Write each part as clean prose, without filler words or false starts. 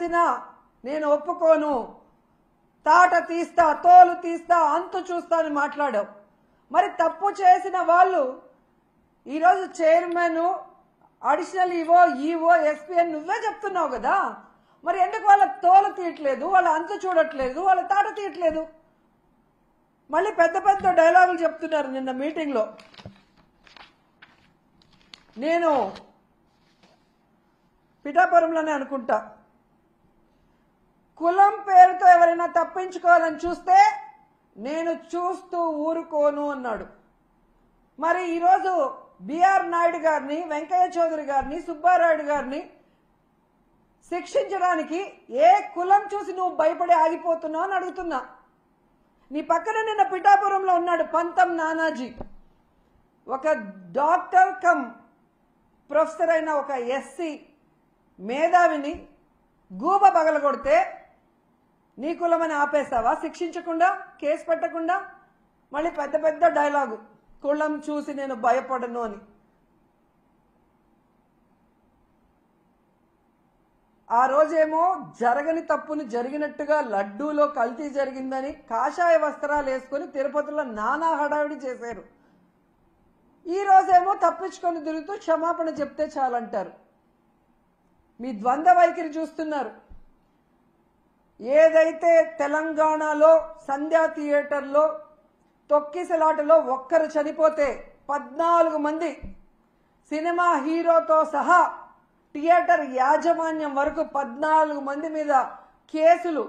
చేసినా నేను ఒప్పుకోను, తాట తీస్తా, తోలు తీస్తా, అంతు చూస్తా అని మాట్లాడావు. మరి తప్పు చేసిన వాళ్ళు ఈరోజు చైర్మన్, అడిషనల్ ఈవో, ఎస్పీ అని నువ్వే చెప్తున్నావు కదా. మరి ఎందుకు వాళ్ళ తోలు తీయట్లేదు, వాళ్ళ అంతు చూడట్లేదు, వాళ్ళ తాట తీయట్లేదు? మళ్ళీ పెద్ద పెద్ద డైలాగులు చెప్తున్నారు. నిన్న మీటింగ్లో నేను పిఠాపురంలోనే అనుకుంటా, కులం పేరుతో ఎవరైనా తప్పించుకోవాలని చూస్తే నేను చూస్తూ ఊరుకోను అన్నాడు. మరి ఈరోజు బిఆర్ నాయుడు గారిని, వెంకయ్య చౌదరి గారిని, సుబ్బారాయుడు గారిని శిక్షించడానికి ఏ కులం చూసి నువ్వు భయపడి ఆగిపోతున్నావు అని అడుగుతున్నా. నీ పక్కన నిన్న పిఠాపురంలో ఉన్నాడు పంతం నానాజీ, ఒక డాక్టర్ కమ్ ప్రొఫెసర్ అయిన ఒక ఎస్సీ మేధావిని గూబ పగలగొడితే నీ కులమని ఆపేస్తావా? శిక్షించకుండా, కేసు పెట్టకుండా? మళ్ళీ పెద్ద పెద్ద డైలాగు, కులం చూసి నేను భయపడను అని. ఆ రోజేమో జరగని తప్పుని జరిగినట్టుగా లడ్డూలో కల్తీ జరిగిందని కాషాయ వస్త్రాలు వేసుకొని తిరుపతిలో నానా హడావిడి చేశారు. ఈ రోజేమో తప్పించుకొని తిరుగుతూ క్షమాపణ చెప్తే చాలంటారు. మీ ద్వంద్వ వైఖరి చూస్తున్నారు. ఏదైతే తెలంగాణలో సంధ్యా థియేటర్లో తొక్కిసలాటలో ఒక్కరు చనిపోతే 14 మంది సినిమా హీరోతో సహా థియేటర్ యాజమాన్యం వరకు 14 మంది మీద కేసులు,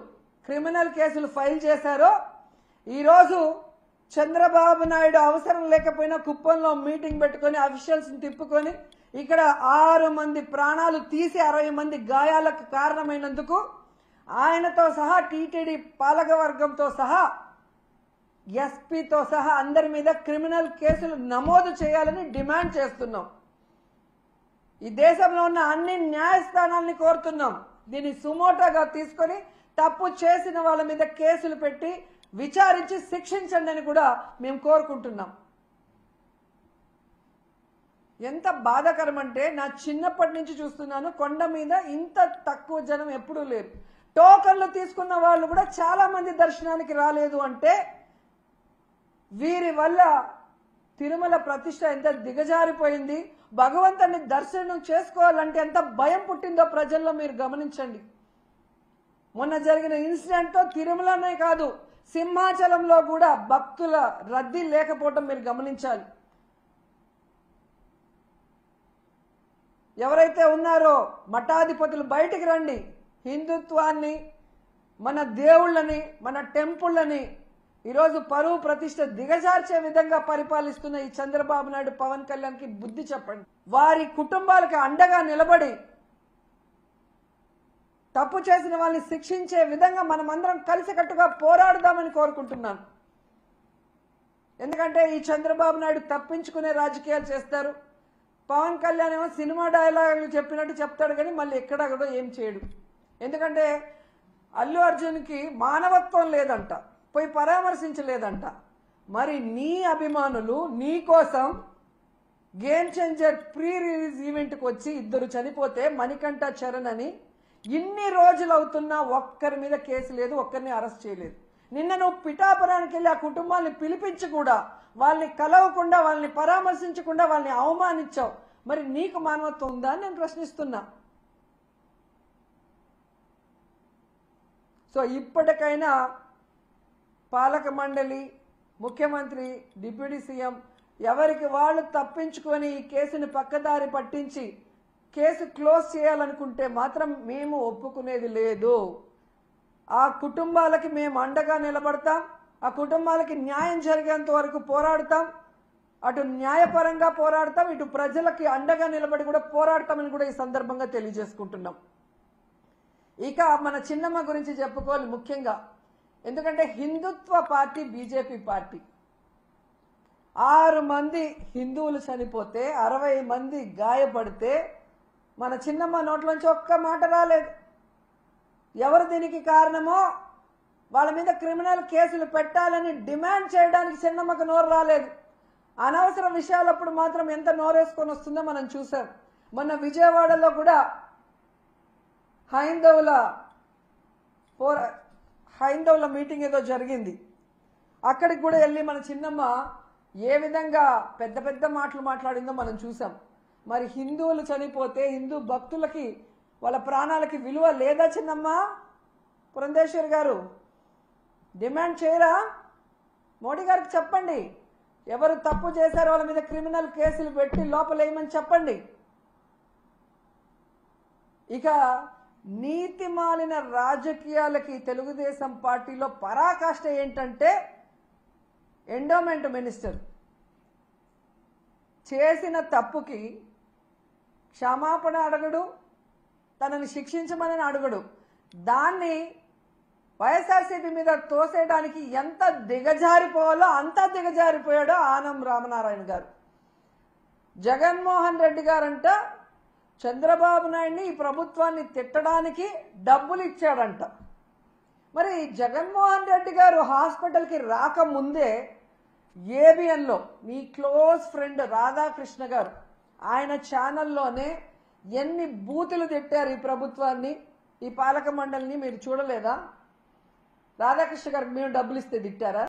క్రిమినల్ కేసులు ఫైల్ చేశారో, ఈరోజు చంద్రబాబు నాయుడు అవసరం లేకపోయినా కుప్పంలో మీటింగ్ పెట్టుకొని అఫీషియల్స్ని తిప్పుకొని ఇక్కడ 6 మంది ప్రాణాలు తీసి 60 మంది గాయాలకు కారణమైనందుకు ఆయనతో సహా టీటీడీ పాలకవర్గంతో సహా ఎస్పీతో సహా అందరి మీద క్రిమినల్ కేసులు నమోదు చేయాలని డిమాండ్ చేస్తున్నాం. ఈ దేశంలో ఉన్న అన్ని న్యాయస్థానాల్ని కోరుతున్నాం. దీన్ని సుమోటోగా తీసుకొని తప్పు చేసిన వాళ్ళ మీద కేసులు పెట్టి విచారించి శిక్షించండి అని కూడా మేము కోరుకుంటున్నాం. ఎంత బాధాకరం అంటే, నా చిన్నప్పటి నుంచి చూస్తున్నాను, కొండ మీద ఇంత తక్కువ జనం ఎప్పుడూ లేరు. టోకన్లు తీసుకున్న వాళ్ళు కూడా చాలా మంది దర్శనానికి రాలేదు అంటే వీరి వల్ల తిరుమల ప్రతిష్ట ఎంత దిగజారిపోయింది, భగవంతుని దర్శనం చేసుకోవాలంటే ఎంత భయం పుట్టిందో ప్రజల్లో మీరు గమనించండి. మొన్న జరిగిన ఇన్సిడెంట్తో తిరుమలనే కాదు, సింహాచలంలో కూడా భక్తుల రద్దీ లేకపోవడం మీరు గమనించాలి. ఎవరైతే ఉన్నారో మఠాధిపతులు బయటికి రండి. హిందుత్వాన్ని, మన దేవుళ్ళని, మన టెంపుళ్ళని ఈరోజు పరువు ప్రతిష్ట దిగజార్చే విధంగా పరిపాలిస్తున్న ఈ చంద్రబాబు నాయుడు, పవన్ కళ్యాణ్కి బుద్ధి చెప్పండి. వారి కుటుంబాలకు అండగా నిలబడి తప్పు చేసిన వాళ్ళని శిక్షించే విధంగా మనమందరం కలిసికట్టుగా పోరాడదామని కోరుకుంటున్నాను. ఎందుకంటే ఈ చంద్రబాబు నాయుడు తప్పించుకునే రాజకీయాలు చేస్తారు. పవన్ కళ్యాణ్ ఏమో సినిమా డైలాగులు చెప్పినట్టు చెప్తాడు కానీ మళ్ళీ ఎక్కడా కూడా ఏం చేయడు. ఎందుకంటే అల్లు అర్జున్కి మానవత్వం లేదంట, పోయి పరామర్శించలేదంట. మరి నీ అభిమానులు నీ కోసం గేమ్ చేంజర్ ప్రీ రిలీజ్ ఈవెంట్కి వచ్చి 2 చనిపోతే మణికంఠ చరణ్ అని ఇన్ని రోజులు అవుతున్నా ఒక్కరి మీద కేసు లేదు, ఒక్కరిని అరెస్ట్ చేయలేదు. నిన్న నువ్వు పిఠాపురానికి వెళ్ళి ఆ కుటుంబాన్ని పిలిపించి కూడా వాళ్ళని కలవకుండా, వాళ్ళని పరామర్శించకుండా వాళ్ళని అవమానించావు. మరి నీకు మానవత్వం ఉందా అని నేను ప్రశ్నిస్తున్నా. సో ఇప్పటికైనా పాలక మండలి, ముఖ్యమంత్రి, డిప్యూటీ సీఎం ఎవరికి వాళ్ళు తప్పించుకొని ఈ కేసుని పక్కదారి పట్టించి కేసు క్లోజ్ చేయాలనుకుంటే మాత్రం మేము ఒప్పుకునేది లేదు. ఆ కుటుంబాలకి మేము అండగా నిలబడతాం. ఆ కుటుంబాలకి న్యాయం జరిగేంత వరకు పోరాడతాం. అటు న్యాయపరంగా పోరాడతాం, ఇటు ప్రజలకి అండగా నిలబడి కూడా పోరాడతామని కూడా ఈ సందర్భంగా తెలియజేసుకుంటున్నాం. ఇక మన చిన్నమ్మ గురించి చెప్పుకోవాలి ముఖ్యంగా. ఎందుకంటే హిందుత్వ పార్టీ బీజేపీ పార్టీ. 6 మంది హిందువులు చనిపోతే 60 మంది గాయపడితే మన చిన్నమ్మ నోట్లోంచి ఒక్క మాట రాలేదు. ఎవరు దీనికి కారణమో వాళ్ళ మీద క్రిమినల్ కేసులు పెట్టాలని డిమాండ్ చేయడానికి చిన్నమ్మకు నోరు రాలేదు. అనవసర విషయాలప్పుడు మాత్రం ఎంత నోరేసుకొని వస్తుందో మనం చూసాం. మొన్న విజయవాడలో కూడా హైందవుల హైందవుల మీటింగ్ ఏదో జరిగింది. అక్కడికి కూడా వెళ్ళి మన చిన్నమ్మ ఏ విధంగా పెద్ద పెద్ద మాటలు మాట్లాడిందో మనం చూసాం. మరి హిందువులు చనిపోతే హిందూ భక్తులకి వాళ్ళ ప్రాణాలకి విలువ లేదా చిన్నమ్మ? పురంధేశ్వరి గారు డిమాండ్ చేయరా? మోడీ గారికి చెప్పండి, ఎవరు తప్పు చేశారో వాళ్ళ మీద క్రిమినల్ కేసులు పెట్టి లోపలేయమని చెప్పండి. ఇక నీతి మాలిన రాజకీయాలకి తెలుగుదేశం పార్టీలో పరాకాష్ట ఏంటంటే, ఎండోమెంట్ మినిస్టర్ చేసిన తప్పుకి క్షమాపణ అడగడు, తనని శిక్షించమని అడగడు. దాన్ని వైఎస్ఆర్సీపీ మీద తోసేయడానికి ఎంత దిగజారిపోవాలో అంత దిగజారిపోయాడో ఆనం రామనారాయణ గారు. జగన్మోహన్ రెడ్డి గారంట చంద్రబాబు నాయుడిని ఈ ప్రభుత్వాన్ని తిట్టడానికి డబ్బులు ఇచ్చాడంట. మరి జగన్మోహన్ రెడ్డి గారు హాస్పిటల్కి రాకముందే ఏబిఎన్లో మీ క్లోజ్ ఫ్రెండ్ రాధాకృష్ణ గారు ఆయన ఛానల్లోనే ఎన్ని బూతులు తిట్టారు ఈ ప్రభుత్వాన్ని, ఈ పాలక మండలిని మీరు చూడలేదా? రాధాకృష్ణ గారికి మేము డబ్బులు ఇస్తే తిట్టారా?